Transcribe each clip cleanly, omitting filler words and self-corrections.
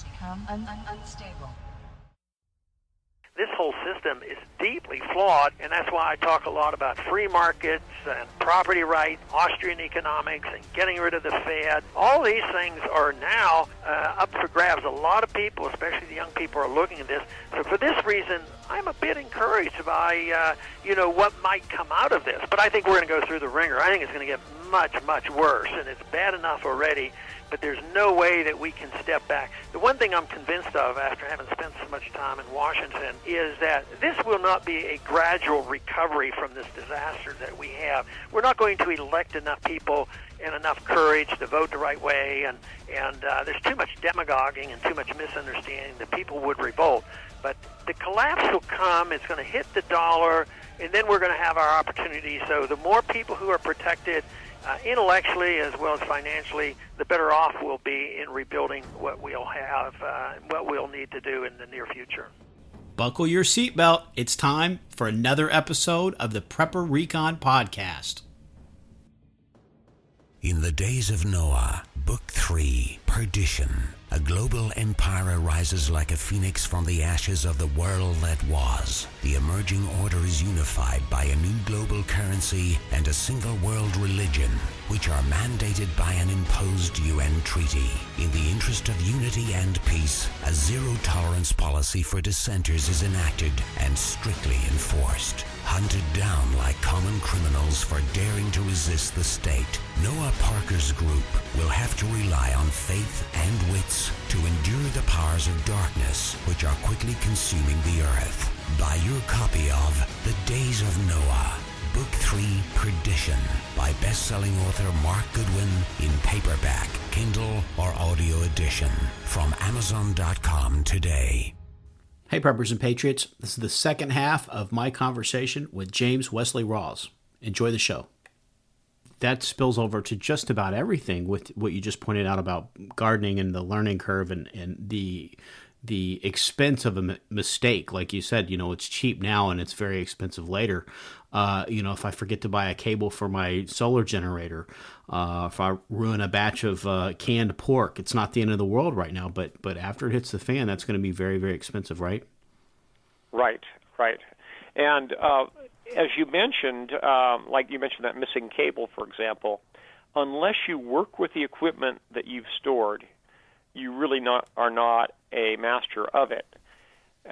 has become unstable. This whole system is deeply flawed, and that's why I talk a lot about free markets and property rights, Austrian economics, and getting rid of the Fed. All these things are now up for grabs. A lot of people, especially the young people, are looking at this. So for this reason, I'm a bit encouraged by, what might come out of this. But I think we're going to go through the ringer. I think it's going to get much, much worse, and it's bad enough already. But there's no way that we can step back. The one thing I'm convinced of after having spent so much time in Washington is that this will not be a gradual recovery from this disaster that we have. We're not going to elect enough people and enough courage to vote the right way, and there's too much demagoguing and too much misunderstanding that people would revolt. But the collapse will come, it's going to hit the dollar, and then we're going to have our opportunity. So the more people who are protected intellectually as well as financially, the better off we'll be in rebuilding what we'll have, what we'll need to do in the near future. Buckle your seatbelt. It's time for another episode of the Prepper Recon Podcast. In the days of Noah, Book 3, Perdition. A global empire arises like a phoenix from the ashes of the world that was. The emerging order is unified by a new global currency and a single world religion, which are mandated by an imposed UN treaty. In the interest of unity and peace, a zero-tolerance policy for dissenters is enacted and strictly enforced. Hunted down like common criminals for daring to resist the state, Noah Parker's group will have to rely on faith and wits to endure the powers of darkness which are quickly consuming the earth. Buy your copy of The Days of Noah, Book 3, Perdition, by best-selling author Mark Goodwin in paperback, Kindle, or audio edition from Amazon.com today. Hey, Preppers and Patriots. This is the second half of my conversation with James Wesley Rawles. Enjoy the show. That spills over to just about everything with what you just pointed out about gardening and the learning curve and the expense of a mistake. Like you said, it's cheap now and it's very expensive later. If I forget to buy a cable for my solar generator, if I ruin a batch of canned pork, it's not the end of the world right now, but after it hits the fan, that's going to be very, very expensive, right? Right. And as you mentioned, like you mentioned that missing cable, for example, unless you work with the equipment that you've stored, you really are not a master of it.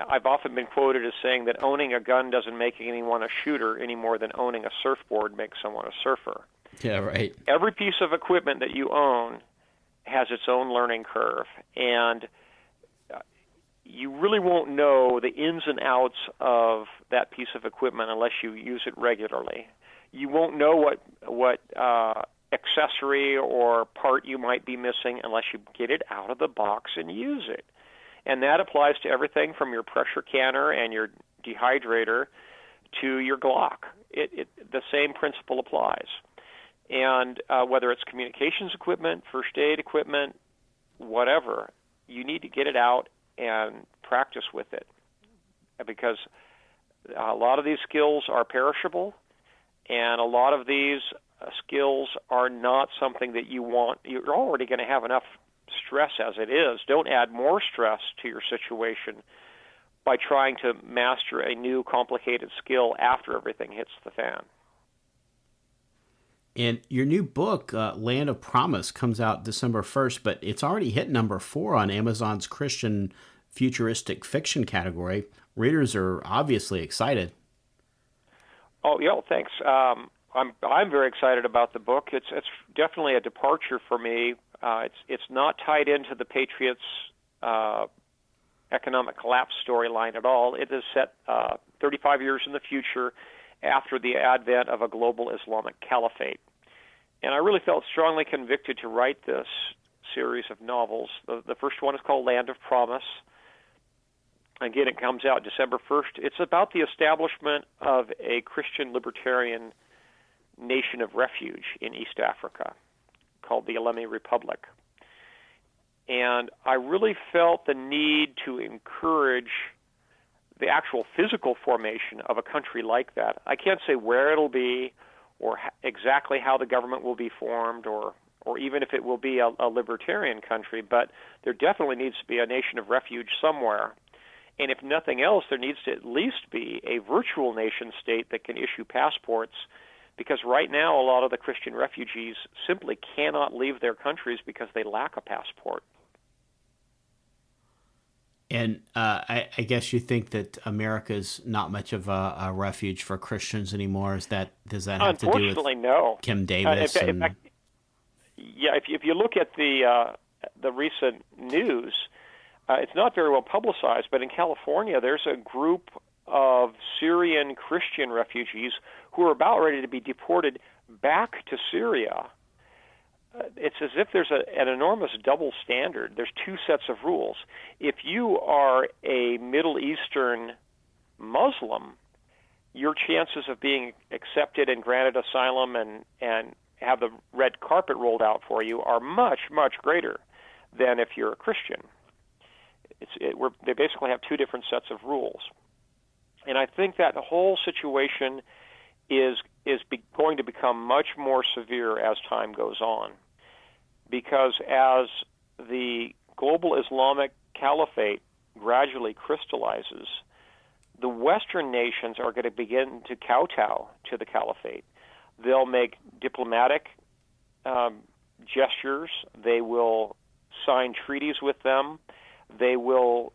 I've often been quoted as saying that owning a gun doesn't make anyone a shooter any more than owning a surfboard makes someone a surfer. Yeah, right. Every piece of equipment that you own has its own learning curve, and you really won't know the ins and outs of that piece of equipment unless you use it regularly. You won't know what accessory or part you might be missing unless you get it out of the box and use it. And that applies to everything from your pressure canner and your dehydrator to your Glock. The same principle applies. And whether it's communications equipment, first aid equipment, whatever, you need to get it out and practice with it. Because a lot of these skills are perishable, and a lot of these skills are not something that you want. You're already going to have enough stress as it is. Don't add more stress to your situation by trying to master a new complicated skill after everything hits the fan. And your new book, Land of Promise, comes out December 1st, but it's already hit number 4 on Amazon's Christian futuristic fiction category. Readers are obviously excited. Oh, yeah, thanks. I'm very excited about the book. It's definitely a departure for me. It's not tied into the Patriots' economic collapse storyline at all. It is set 35 years in the future after the advent of a global Islamic caliphate. And I really felt strongly convicted to write this series of novels. The first one is called Land of Promise. Again, it comes out December 1st. It's about the establishment of a Christian libertarian nation of refuge in East Africa called the Elemi Republic. And I really felt the need to encourage the actual physical formation of a country like that. I can't say where it'll be or exactly how the government will be formed or or even if it will be a libertarian country, but there definitely needs to be a nation of refuge somewhere. And if nothing else, there needs to at least be a virtual nation state that can issue passports, because right now a lot of the Christian refugees simply cannot leave their countries because they lack a passport. And I guess you think that America's not much of a refuge for Christians anymore. Does that have to do with Unfortunately, no. Kim Davis? In fact, yeah, if you look at the recent news, it's not very well publicized, but in California there's a group of Syrian Christian refugees who are about ready to be deported back to Syria. It's as if there's an enormous double standard. There's two sets of rules. If you are a Middle Eastern Muslim, your chances of being accepted and granted asylum and have the red carpet rolled out for you are much, much greater than if you're a Christian. They basically have two different sets of rules. And I think that the whole situation is going to become much more severe as time goes on, because as the global Islamic caliphate gradually crystallizes, the Western nations are going to begin to kowtow to the caliphate. They'll make diplomatic gestures. They will sign treaties with them. They will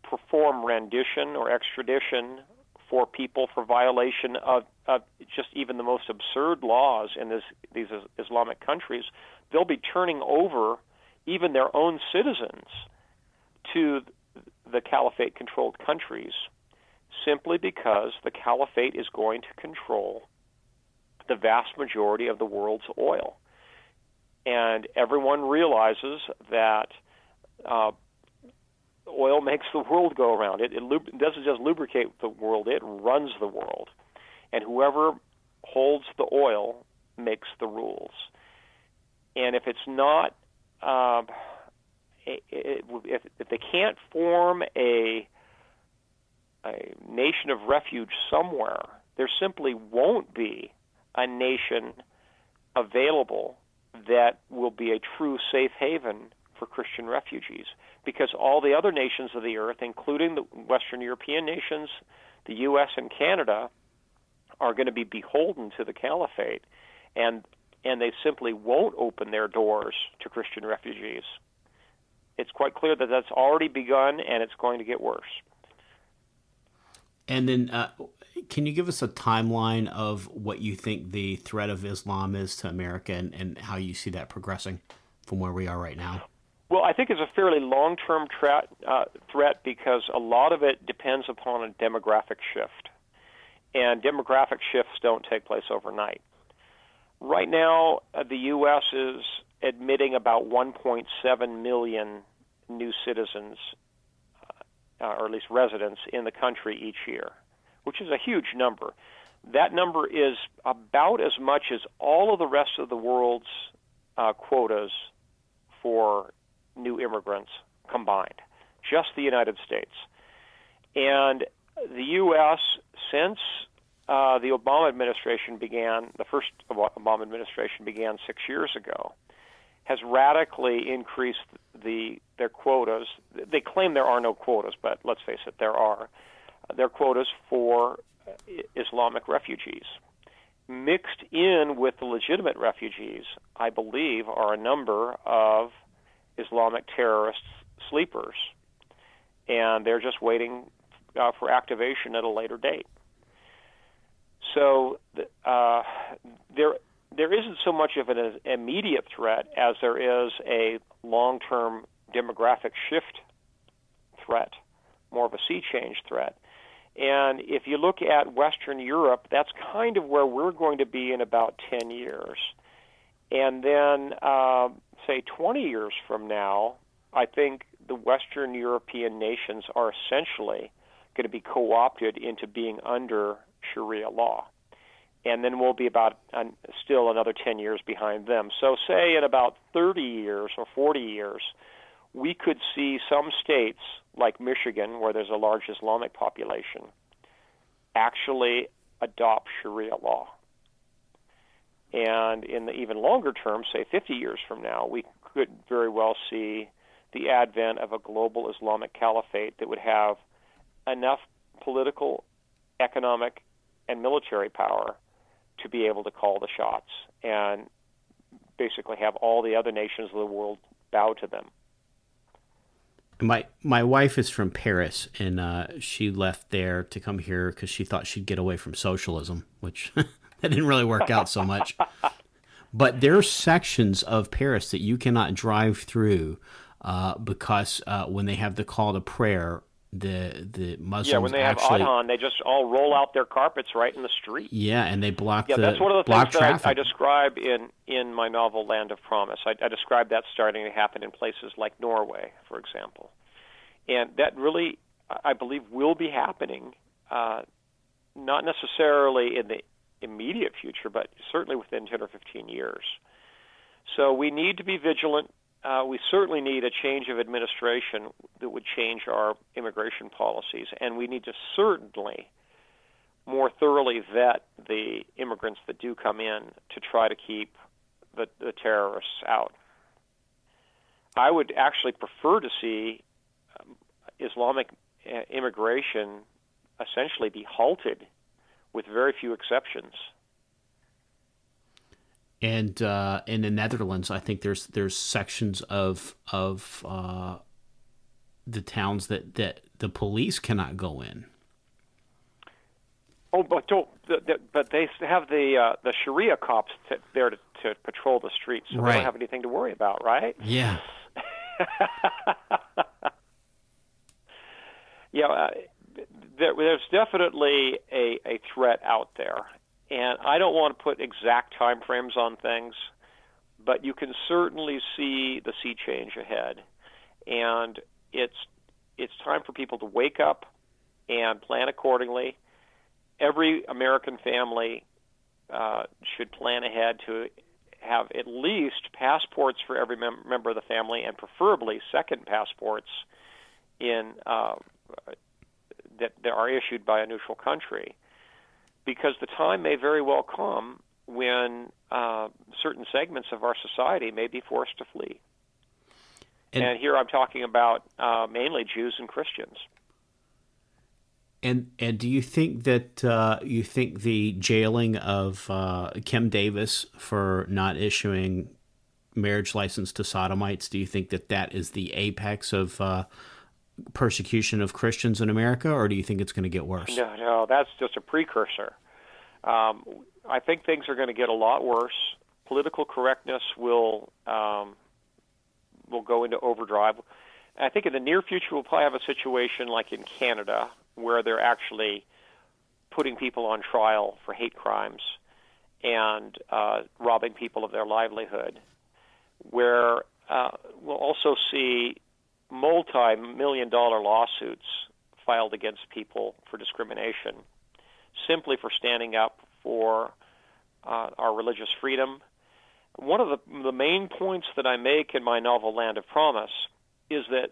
perform rendition or extradition for people for violation of just even the most absurd laws in these Islamic countries. They'll be turning over even their own citizens to the caliphate-controlled countries simply because the caliphate is going to control the vast majority of the world's oil. And everyone realizes that oil makes the world go around. It doesn't just lubricate the world, it runs the world. And whoever holds the oil makes the rules. And if it's not, if they can't form a nation of refuge somewhere, there simply won't be a nation available that will be a true safe haven for Christian refugees, because all the other nations of the earth, including the Western European nations, the U.S. and Canada, are going to be beholden to the caliphate, and they simply won't open their doors to Christian refugees. It's quite clear that that's already begun, and it's going to get worse. And then can you give us a timeline of what you think the threat of Islam is to America and how you see that progressing from where we are right now? Well, I think it's a fairly long-term threat because a lot of it depends upon a demographic shift. And demographic shifts don't take place overnight. Right now, the U.S. is admitting about 1.7 million new citizens, or at least residents, in the country each year, which is a huge number. That number is about as much as all of the rest of the world's quotas for new immigrants combined, just the United States. And the U.S., since the Obama administration began, the first Obama administration began 6 years ago, has radically increased their quotas. They claim there are no quotas, but let's face it, there are. Their quotas for Islamic refugees. Mixed in with the legitimate refugees, I believe, are a number of Islamic terrorist sleepers, and they're just waiting for activation at a later date. So there isn't so much of an immediate threat as there is a long-term demographic shift threat, more of a sea change threat. And if you look at Western Europe, that's kind of where we're going to be in about 10 years. And then, say, 20 years from now, I think the Western European nations are essentially going to be co-opted into being under Sharia law. And then we'll be about still another 10 years behind them. So say in about 30 years or 40 years, we could see some states like Michigan, where there's a large Islamic population, actually adopt Sharia law. And in the even longer term, say 50 years from now, we could very well see the advent of a global Islamic caliphate that would have enough political, economic, and military power to be able to call the shots and basically have all the other nations of the world bow to them. My wife is from Paris, and she left there to come here because she thought she'd get away from socialism, which that didn't really work out so much. But there are sections of Paris that you cannot drive through because when they have the call to prayer, the Muslims when they actually, have Adhan, they just all roll out their carpets right in the street. Yeah, and they block that's one of the things traffic. that I describe in my novel Land of Promise. I describe that starting to happen in places like Norway, for example. And that really, I believe, will be happening, not necessarily in the immediate future, but certainly within 10 or 15 years. So we need to be vigilant. We certainly need a change of administration that would change our immigration policies, and we need to certainly more thoroughly vet the immigrants that do come in to try to keep the terrorists out. I would actually prefer to see Islamic immigration essentially be halted with very few exceptions. And in the Netherlands, I think there's sections of the towns that the police cannot go in. Oh, but they have the Sharia cops there to patrol the streets, so right. They don't have anything to worry about, right? Yeah. Yeah, there's definitely a threat out there. And I don't want to put exact time frames on things, but you can certainly see the sea change ahead. And it's time for people to wake up and plan accordingly. Every American family should plan ahead to have at least passports for every member of the family, and preferably second passports that are issued by a neutral country. Because the time may very well come when certain segments of our society may be forced to flee. And here I'm talking about mainly Jews and Christians. And do you think that you think the jailing of Kim Davis for not issuing marriage license to sodomites, do you think that is the apex of persecution of Christians in America, or do you think it's going to get worse? No, that's just a precursor. I think things are going to get a lot worse. Political correctness will go into overdrive. I think in the near future we'll probably have a situation like in Canada, where they're actually putting people on trial for hate crimes and robbing people of their livelihood, where we'll also see multi-million-dollar lawsuits filed against people for discrimination, simply for standing up for our religious freedom. One of the main points that I make in my novel Land of Promise is that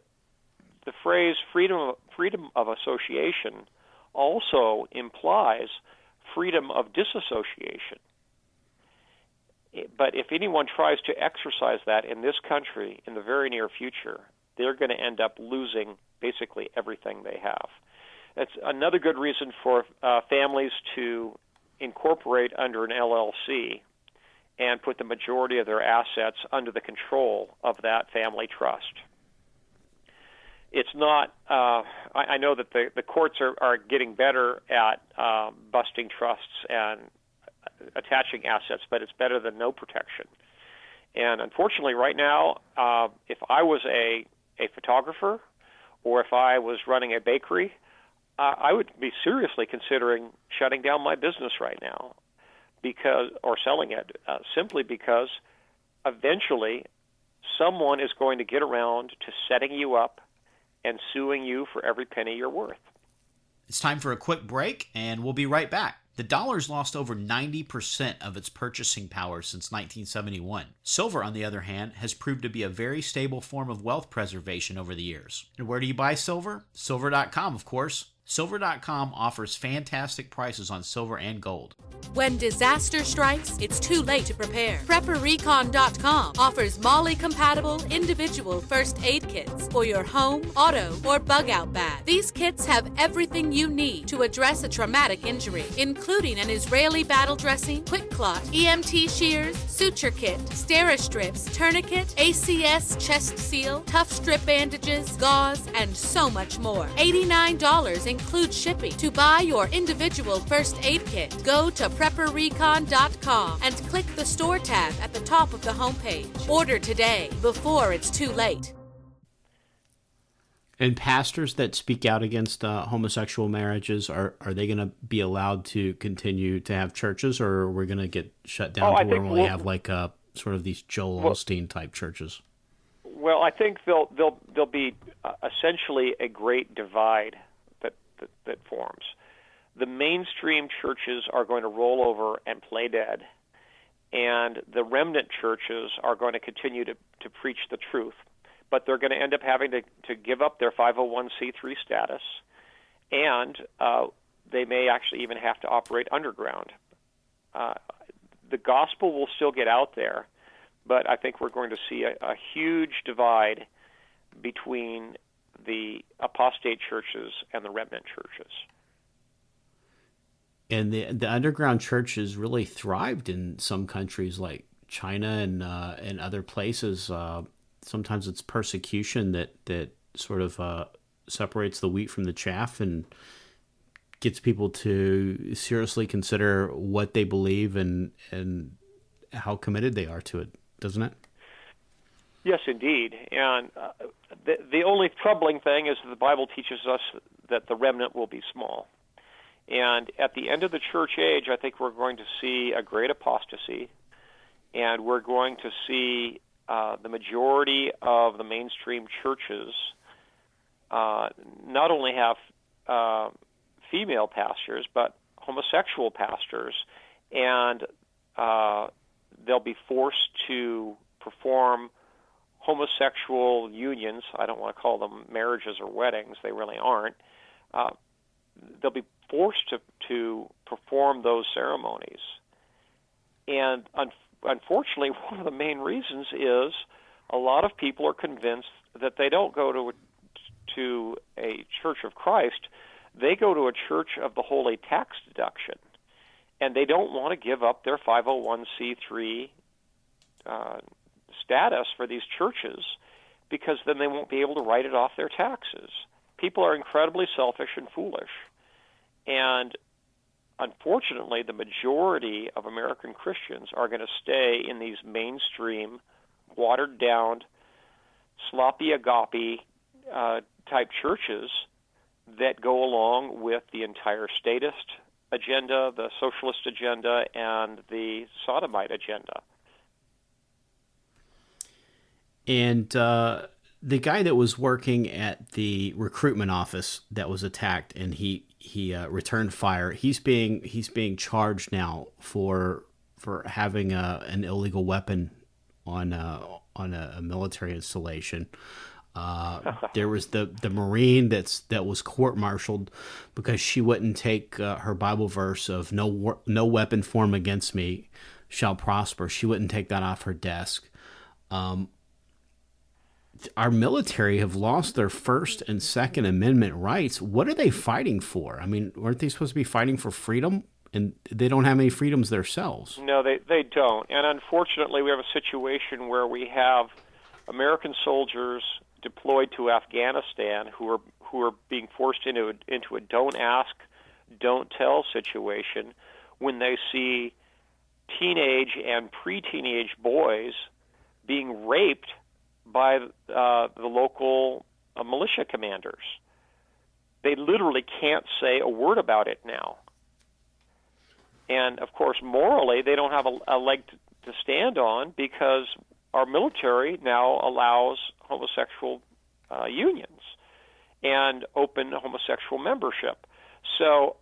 the phrase freedom of association also implies freedom of disassociation. But if anyone tries to exercise that in this country in the very near future, they're going to end up losing basically everything they have. That's another good reason for families to incorporate under an LLC and put the majority of their assets under the control of that family trust. It's not, I know that the courts are getting better at busting trusts and attaching assets, but it's better than no protection. And unfortunately, right now, if I was a photographer or if I was running a bakery, I would be seriously considering shutting down my business right now, or selling it, simply because eventually someone is going to get around to setting you up and suing you for every penny you're worth. It's time for a quick break, and we'll be right back. The dollar's lost over 90% of its purchasing power since 1971. Silver, on the other hand, has proved to be a very stable form of wealth preservation over the years. And where do you buy silver? Silver.com, of course. Silver.com offers fantastic prices on silver and gold. When disaster strikes, it's too late to prepare. PrepperRecon.com offers MOLLE-compatible individual first aid kits for your home, auto, or bug-out bag. These kits have everything you need to address a traumatic injury, including an Israeli battle dressing, quick clot, EMT shears, suture kit, Steri-strips, tourniquet, ACS chest seal, tough strip bandages, gauze, and so much more. $89 includes shipping. To buy your individual first aid kit, go to PrepperRecon.com and click the store tab at the top of the homepage. Order today before it's too late. And pastors that speak out against homosexual marriages, are they going to be allowed to continue to have churches, or are we going to get shut down to where we only have like sort of these Joel Osteen type churches? Well, I think there'll be essentially a great divide that forms. The mainstream churches are going to roll over and play dead, and the remnant churches are going to continue to preach the truth, but they're going to end up having to give up their 501c3 status, and they may actually even have to operate underground. The gospel will still get out there, but I think we're going to see a huge divide between the apostate churches and the remnant churches. And the underground churches really thrived in some countries like China and other places. Sometimes it's persecution that sort of separates the wheat from the chaff and gets people to seriously consider what they believe and how committed they are to it, doesn't it? Yes, indeed. And the only troubling thing is that the Bible teaches us that the remnant will be small. And at the end of the church age, I think we're going to see a great apostasy, and we're going to see the majority of the mainstream churches not only have female pastors, but homosexual pastors, and they'll be forced to perform homosexual unions. I don't want to call them marriages or weddings. They really aren't. They'll be forced to perform those ceremonies. And unfortunately, one of the main reasons is a lot of people are convinced that they don't go to a church of Christ. They go to a church of the holy tax deduction, and they don't want to give up their 501c3 status for these churches, because then they won't be able to write it off their taxes. People are incredibly selfish and foolish. And unfortunately, the majority of American Christians are going to stay in these mainstream, watered-down, sloppy agape type churches that go along with the entire statist agenda, the socialist agenda, and the sodomite agenda. And the guy that was working at the recruitment office that was attacked, and he returned fire. He's being charged now for having an illegal weapon on a military installation. There was the Marine that was court-martialed because she wouldn't take her Bible verse of no weapon formed against me shall prosper. She wouldn't take that off her desk. Our military have lost their First and Second Amendment rights. What are they fighting for? I mean, weren't they supposed to be fighting for freedom? And they don't have any freedoms themselves. No, they don't. And unfortunately, we have a situation where we have American soldiers deployed to Afghanistan who are being forced into a don't ask, don't tell situation when they see teenage and pre-teenage boys being raped by the local militia commanders. They literally can't say a word about it now. And, of course, morally, they don't have a leg to stand on because our military now allows homosexual unions and open homosexual membership. So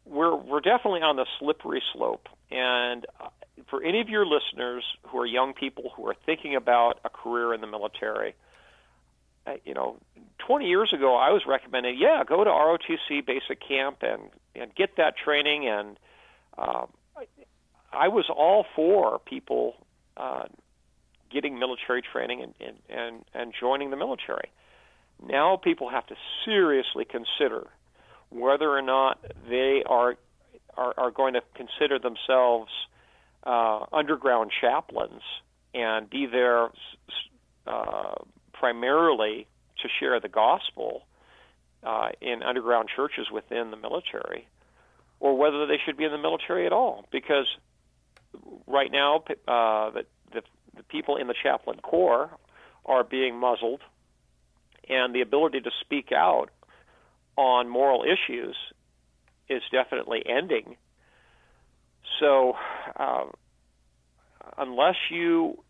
we're definitely on the slippery slope. And for any of your listeners who are young people who are thinking about a career in the military, 20 years ago, I was recommending, go to ROTC basic camp and get that training. And I was all for people getting military training and joining the military. Now people have to seriously consider whether or not they are going to consider themselves underground chaplains and be there primarily to share the gospel in underground churches within the military, or whether they should be in the military at all. Because right now, the people in the chaplain corps are being muzzled, and the ability to speak out on moral issues is definitely ending. So unless you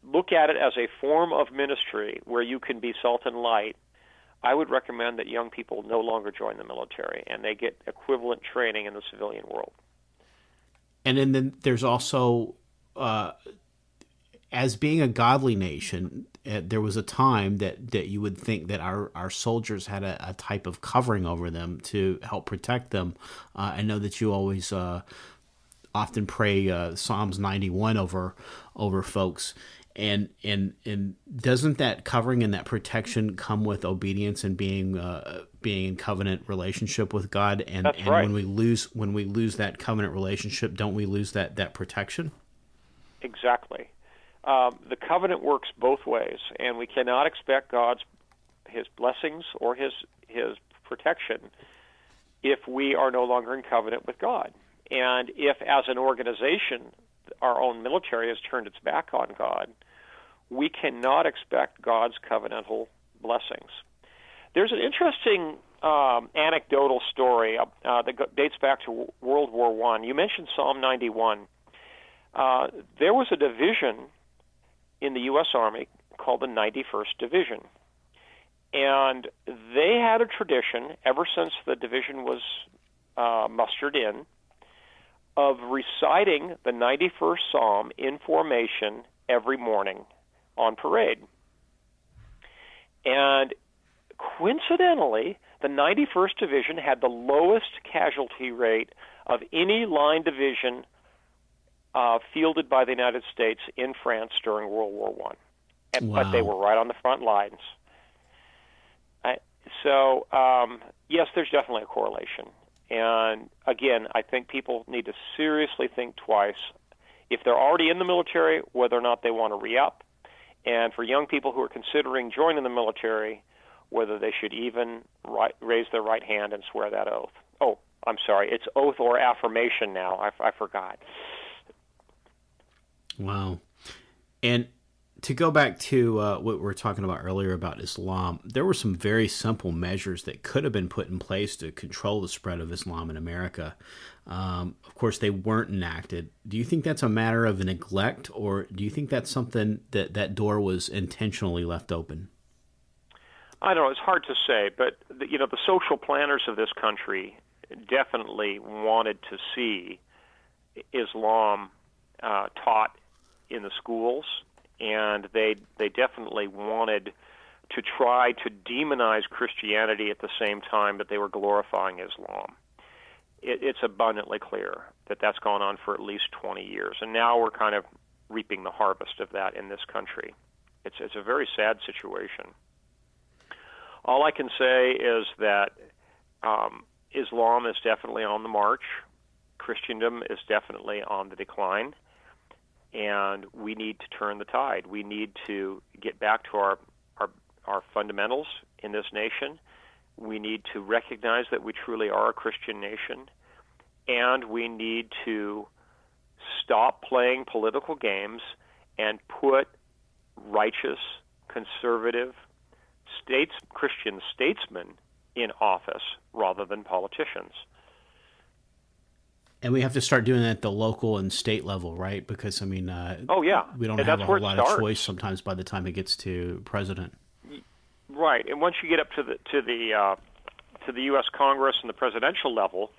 look at it as a form of ministry where you can be salt and light, I would recommend that young people no longer join the military and they get equivalent training in the civilian world. And then there's also, as being a godly nation, there was a time that you would think that our soldiers had a type of covering over them to help protect them. I know that you always often pray Psalms 91 over folks. And doesn't that covering and that protection come with obedience and being in covenant relationship with God? And, That's and right. when we lose that covenant relationship, don't we lose that protection? Exactly. The covenant works both ways, and we cannot expect his blessings or his protection if we are no longer in covenant with God. And if, as an organization, our own military has turned its back on God, we cannot expect God's covenantal blessings. There's an interesting anecdotal story that dates back to World War I. You mentioned Psalm 91. There was a division in the U.S. Army called the 91st Division. And they had a tradition, ever since the division was mustered in, of reciting the 91st Psalm in formation every morning on parade. And coincidentally, the 91st Division had the lowest casualty rate of any line division fielded by the United States in France during World War I. Wow. But they were right on the front lines. So, yes, there's definitely a correlation. And again, I think people need to seriously think twice if they're already in the military, whether or not they want to re-up. And for young people who are considering joining the military, whether they should even raise their right hand and swear that oath. Oh, I'm sorry, it's oath or affirmation now. I forgot. Wow. And to go back to what we were talking about earlier about Islam, there were some very simple measures that could have been put in place to control the spread of Islam in America. Of course, they weren't enacted. Do you think that's a matter of neglect, or do you think that's something that door was intentionally left open? I don't know. It's hard to say, but the social planners of this country definitely wanted to see Islam taught in the schools, and they definitely wanted to try to demonize Christianity at the same time that they were glorifying Islam. It's abundantly clear that that's gone on for at least 20 years, and now we're kind of reaping the harvest of that in this country. It's a very sad situation. All I can say is that Islam is definitely on the march. Christendom is definitely on the decline. And we need to turn the tide. We need to get back to our fundamentals in this nation. We need to recognize that we truly are a Christian nation. And we need to stop playing political games and put righteous, conservative, Christian statesmen in office rather than politicians. And we have to start doing that at the local and state level, right? Because, I mean, we don't have a whole lot of choice sometimes by the time it gets to president. Right, and once you get up to the U.S. Congress and the presidential level,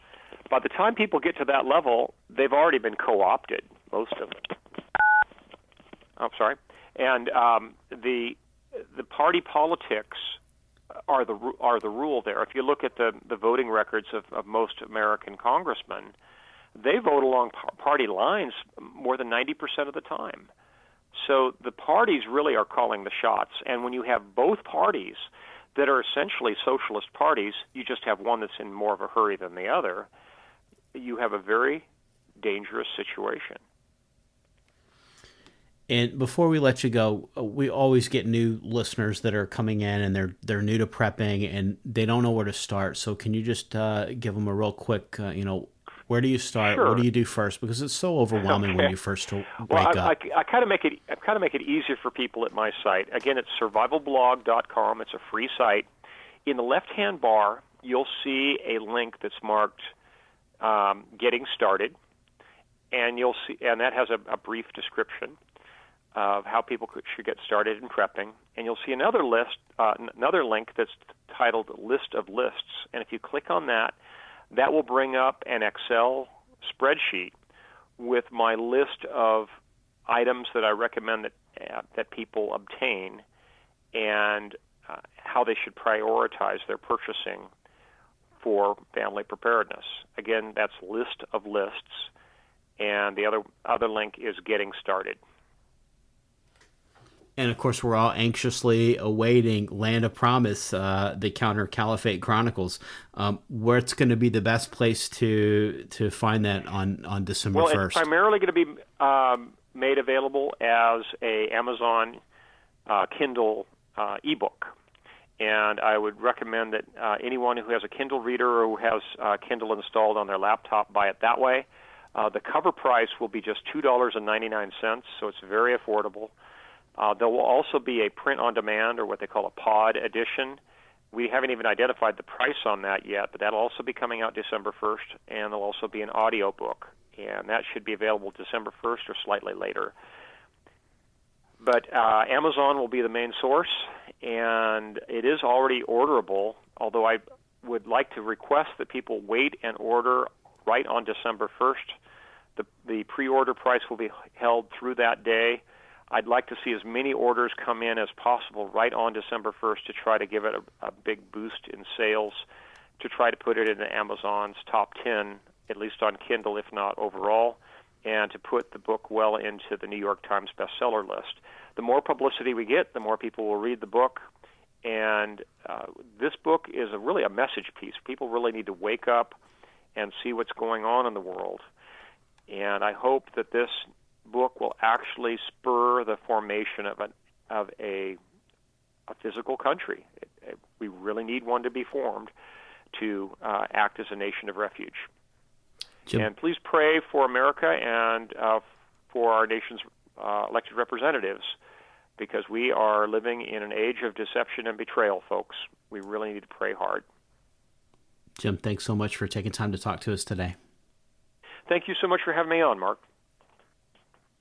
by the time people get to that level, they've already been co-opted, most of them. I'm sorry. And the party politics are the rule there. If you look at the voting records of most American congressmen, they vote along party lines more than 90% of the time. So the parties really are calling the shots. And when you have both parties that are essentially socialist parties, you just have one that's in more of a hurry than the other, you have a very dangerous situation. And before we let you go, we always get new listeners that are coming in and they're new to prepping and they don't know where to start. So can you just give them a real quick, where do you start? Sure. What do you do first? Because it's so overwhelming when you first wake up. I kind of make it easier for people at my site. Again, it's survivalblog.com. It's a free site. In the left-hand bar, you'll see a link that's marked "Getting Started," and you'll see, and that has a brief description of how people should get started in prepping. And you'll see another link that's titled "List of Lists," and if you click on that, that will bring up an Excel spreadsheet with my list of items that I recommend that people obtain and how they should prioritize their purchasing for family preparedness. Again, that's List of Lists, and the other link is Getting Started. And of course, we're all anxiously awaiting Land of Promise, the Counter Caliphate Chronicles. Where's going to be the best place to find that on December 1st? Well, it's primarily going to be made available as a Amazon Kindle ebook. And I would recommend that anyone who has a Kindle reader or who has Kindle installed on their laptop buy it that way. The cover price will be just $2.99, so it's very affordable. There will also be a print-on-demand, or what they call a pod edition. We haven't even identified the price on that yet, but that'll also be coming out December 1st, and there'll also be an audio book, and that should be available December 1st or slightly later. But Amazon will be the main source, and it is already orderable, although I would like to request that people wait and order right on December 1st. The pre-order price will be held through that day. I'd like to see as many orders come in as possible right on December 1st to try to give it a big boost in sales, to try to put it into Amazon's top 10, at least on Kindle, if not overall, and to put the book well into the New York Times bestseller list. The more publicity we get, the more people will read the book, and this book is really a message piece. People really need to wake up and see what's going on in the world, and I hope that this book will actually spur the formation of a physical country. We really need one to be formed to act as a nation of refuge. Jim. And please pray for America and for our nation's elected representatives, because we are living in an age of deception and betrayal, folks. We really need to pray hard. Jim, thanks so much for taking time to talk to us today. Thank you so much for having me on, Mark.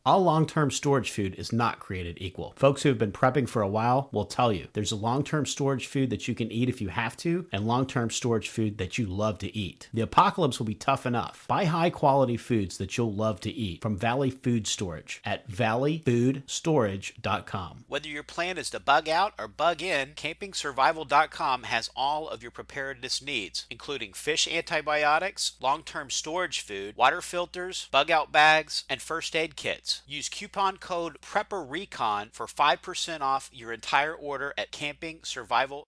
All long-term storage food is not created equal. Folks who have been prepping for a while will tell you there's a long-term storage food that you can eat if you have to, and long-term storage food that you love to eat. The apocalypse will be tough enough. Buy high-quality foods that you'll love to eat from Valley Food Storage at valleyfoodstorage.com. Whether your plan is to bug out or bug in, CampingSurvival.com has all of your preparedness needs, including fish antibiotics, long-term storage food, water filters, bug-out bags, and first aid kits. Use coupon code PrepperRecon for 5% off your entire order at Camping Survival.